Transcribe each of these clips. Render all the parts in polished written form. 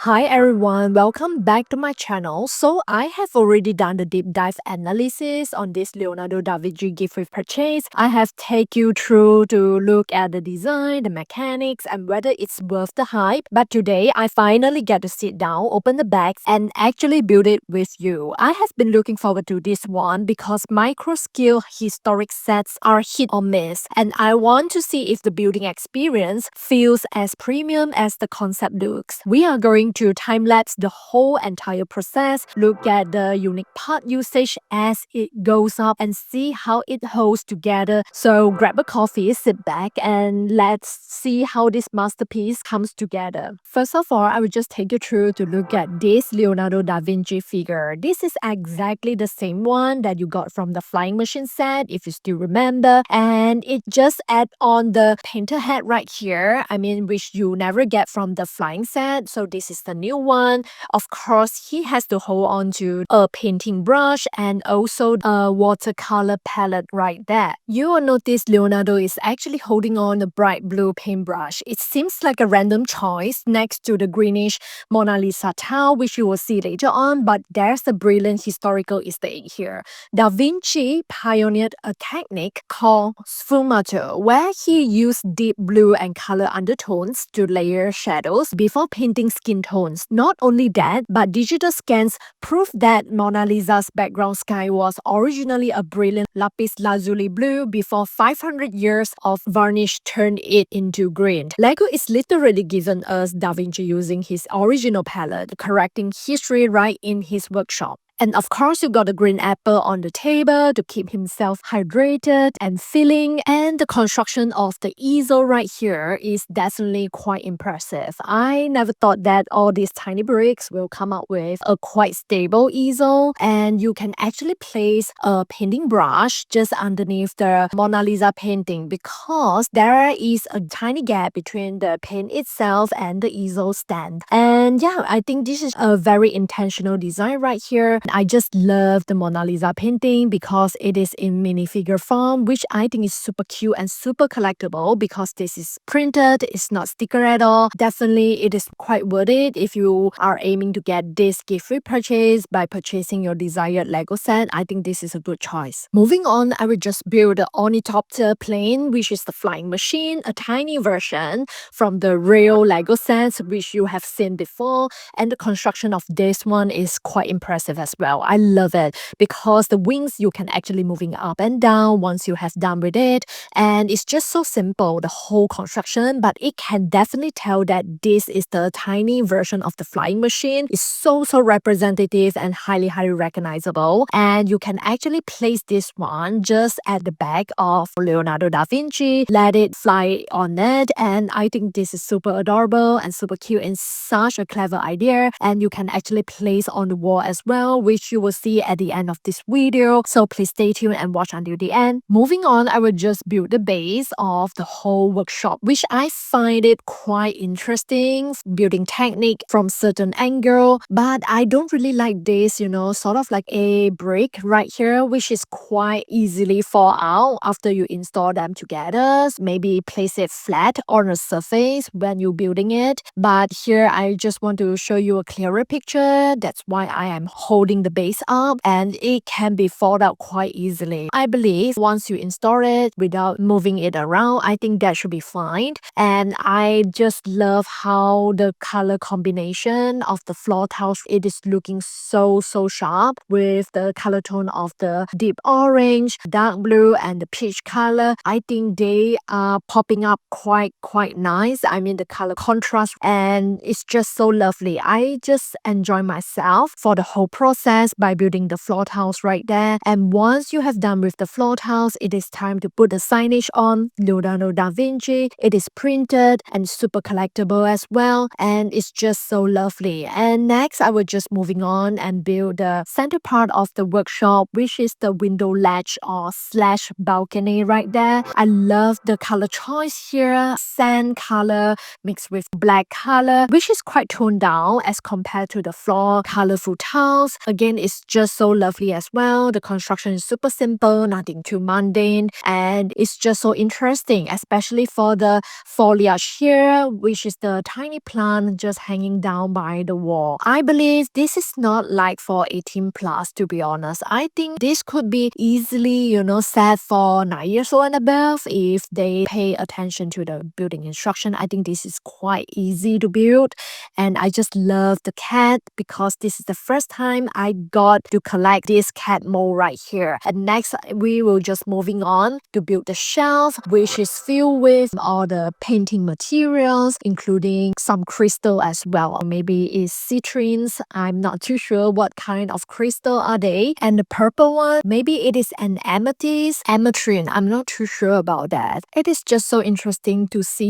Hi everyone, welcome back to my channel. So I have already done the deep dive analysis on this Leonardo da Vinci gift with purchase. I have taken you through to look at the design, the mechanics, and whether it's worth the hype. But today I finally get to sit down, open the bags, and actually build it with you. I have been looking forward to this one because micro scale historic sets are hit or miss, and I want to see if the building experience feels as premium as the concept looks. We are going to time-lapse the whole entire process, look at the unique part usage as it goes up and see how it holds together. So grab a coffee, sit back, and let's see how this masterpiece comes together. First of all, I will just take you through to look at this Leonardo da Vinci figure. This is exactly the same one that you got from the flying machine set, if you still remember, and it just add on the painter head right here, which you never get from the flying set. So this is the new one. Of course, he has to hold on to a painting brush and also a watercolor palette right there. You will notice Leonardo is actually holding on a bright blue paintbrush. It seems like a random choice next to the greenish Mona Lisa towel, which you will see later on, but there's a brilliant historical Easter egg here. Da Vinci pioneered a technique called sfumato, where he used deep blue and color undertones to layer shadows before painting skin tones. Not only that, but digital scans prove that Mona Lisa's background sky was originally a brilliant lapis lazuli blue before 500 years of varnish turned it into green. Lego is literally giving us Da Vinci using his original palette, correcting history right in his workshop. And of course, you got a green apple on the table to keep himself hydrated and filling. And the construction of the easel right here is definitely quite impressive. I never thought that all these tiny bricks will come up with a quite stable easel. And you can actually place a painting brush just underneath the Mona Lisa painting because there is a tiny gap between the paint itself and the easel stand. And yeah, I think this is a very intentional design right here. I just love the Mona Lisa painting because it is in minifigure form, which I think is super cute and super collectible because this is printed, it's not sticker at all. Definitely, it is quite worth it if you are aiming to get this gift with purchase by purchasing your desired Lego set. I think this is a good choice. Moving on, I will just build the ornithopter plane, which is the flying machine, a tiny version from the real Lego sets, which you have seen before. And the construction of this one is quite impressive as well. I love it because the wings you can actually moving up and down once you have done with it, and it's just so simple, the whole construction, but it can definitely tell that this is the tiny version of the flying machine. It's so representative and highly recognizable, and you can actually place this one just at the back of Leonardo da Vinci, let it fly on it, and I think this is super adorable and super cute and such a clever idea. And you can actually place on the wall as well, which you will see at the end of this video. So please stay tuned and watch until the end. Moving on, I will just build the base of the whole workshop, which I find it quite interesting, building technique from certain angle, but I don't really like this, sort of like a brick right here, which is quite easily fall out after you install them together. Maybe place it flat on a surface when you're building it. But here I just want to show you a clearer picture. That's why I am holding the base up, and it can be folded out quite easily. I believe once you install it without moving it around, I think that should be fine. And I just love how the color combination of the floor tiles, it is looking so sharp with the color tone of the deep orange, dark blue, and the peach color. I think they are popping up quite nice. The color contrast, and it's just so lovely. I just enjoy myself for the whole process by building the floor tiles right there. And once you have done with the floor tiles, it is time to put the signage on Leonardo da Vinci. It is printed and super collectible as well, and it's just so lovely. And next, I will just moving on and build the center part of the workshop, which is the window ledge or slash balcony right there. I love the color choice here, sand color mixed with black color, which is quite toned down as compared to the floor colorful tiles. Again, it's just so lovely as well. The construction is super simple, nothing too mundane, and it's just so interesting, especially for the foliage here, which is the tiny plant just hanging down by the wall. I believe this is not like for 18 plus, to be honest. I think this could be easily, set for 9 years old and above if they pay attention to the building instruction. I think this is quite easy to build, and I just love the cat because this is the first time I got to collect this cat mold right here. And next, we will just moving on to build the shelf, which is filled with all the painting materials, including some crystal as well. Or maybe it's citrines. I'm not too sure what kind of crystal are they. And the purple one, maybe it is an amethyst, ametrine. I'm not too sure about that. It is just so interesting to see,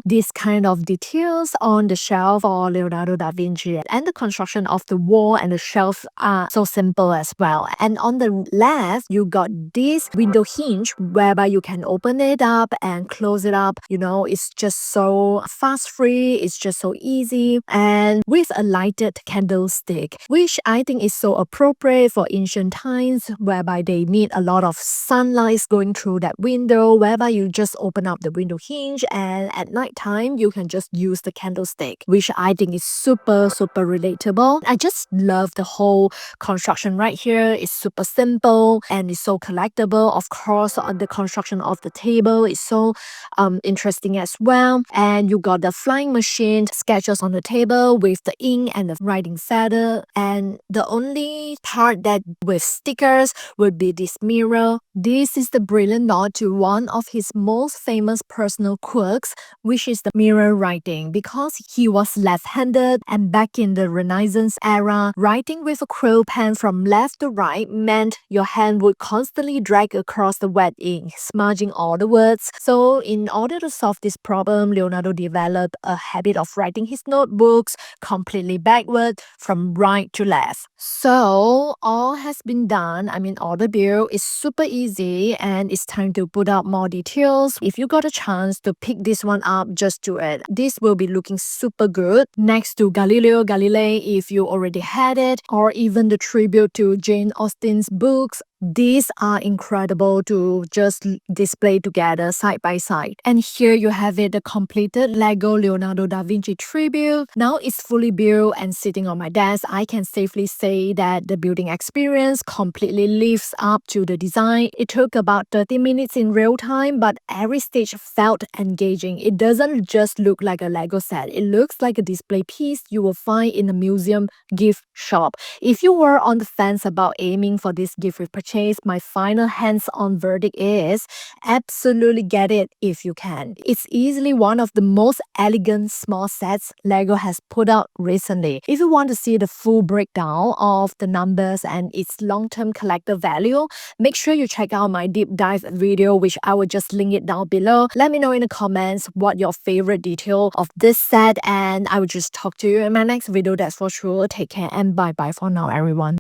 these kind of details on the shelf for Leonardo da Vinci. And the construction of the wall and the shelf are so simple as well. And on the left, you got this window hinge whereby you can open it up and close it up. It's just so fast free. It's just so easy. And with a lighted candlestick, which I think is so appropriate for ancient times whereby they need a lot of sunlight going through that window, whereby you just open up the window hinge and at night time you can just use the candlestick, which I think is super relatable. I just love the whole construction right here. It's super simple and it's so collectible. Of course, the construction of the table is so interesting as well. And you got the flying machine sketches on the table with the ink and the writing feather. And the only part that with stickers would be this mirror. This is the brilliant nod to one of his most famous personal quirks, which is the mirror writing, because he was left-handed, and back in the Renaissance era, writing with a quill pen from left to right meant your hand would constantly drag across the wet ink, smudging all the words. So in order to solve this problem, Leonardo developed a habit of writing his notebooks completely backward from right to left. So all has been done. All the build is super easy and it's time to put up more details. If you got a chance to pick this one up, just do it. This will be looking super good next to Galileo Galilei if you already had it, or even the tribute to Jane Austen's books. These are incredible to just display together side by side. And here you have it, the completed Lego Leonardo da Vinci tribute. Now it's fully built and sitting on my desk. I can safely say that the building experience completely lives up to the design. It took about 30 minutes in real time, but every stage felt engaging. It doesn't just look like a Lego set. It looks like a display piece you will find in a museum gift shop. If you were on the fence about aiming for this gift with purchase, my final hands-on verdict is absolutely get it if you can. It's easily one of the most elegant small sets Lego has put out recently. If you want to see the full breakdown of the numbers and its long-term collector value, make sure you check out my deep dive video, which I will just link it down below. Let me know in the comments what your favorite detail of this set, and I will just talk to you in my next video, that's for sure. Take care and bye bye for now, everyone.